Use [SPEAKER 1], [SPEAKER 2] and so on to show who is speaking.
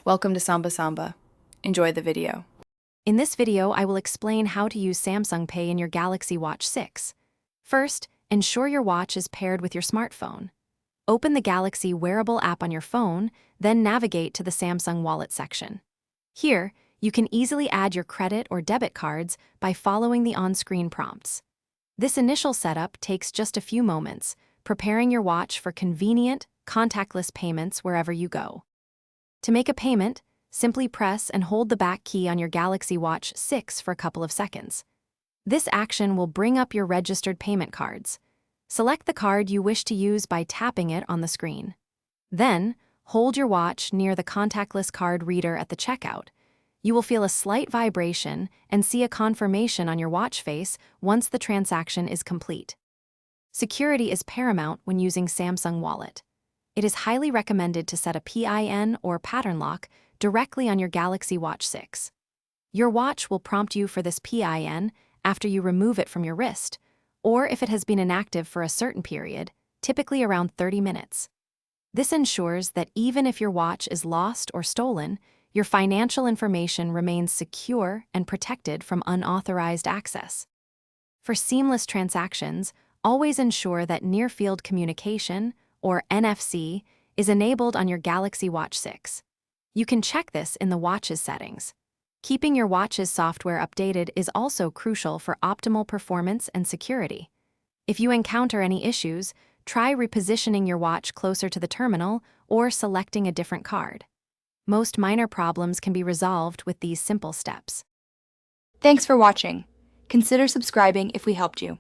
[SPEAKER 1] Welcome to Samba Samba. Enjoy the video.
[SPEAKER 2] In this video, I will explain how to use Samsung Pay in your Galaxy Watch 6. First, ensure your watch is paired with your smartphone. Open the Galaxy Wearable app on your phone, then navigate to the Samsung Wallet section. Here, you can easily add your credit or debit cards by following the on-screen prompts. This initial setup takes just a few moments, preparing your watch for convenient, contactless payments wherever you go. To make a payment, simply press and hold the back key on your Galaxy Watch 6 for a couple of seconds. This action will bring up your registered payment cards. Select the card you wish to use by tapping it on the screen. Then, hold your watch near the contactless card reader at the checkout. You will feel a slight vibration and see a confirmation on your watch face once the transaction is complete. Security is paramount when using Samsung Wallet. It is highly recommended to set a PIN or pattern lock directly on your Galaxy Watch 6. Your watch will prompt you for this PIN after you remove it from your wrist, or if it has been inactive for a certain period, typically around 30 minutes. This ensures that even if your watch is lost or stolen, your financial information remains secure and protected from unauthorized access. For seamless transactions, always ensure that near-field communication, or NFC, is enabled on your Galaxy Watch 6. You can check this in the watch's settings. Keeping your watch's software updated is also crucial for optimal performance and security. If you encounter any issues, try repositioning your watch closer to the terminal or selecting a different card. Most minor problems can be resolved with these simple steps.
[SPEAKER 1] Thanks for watching. Consider subscribing if we helped you.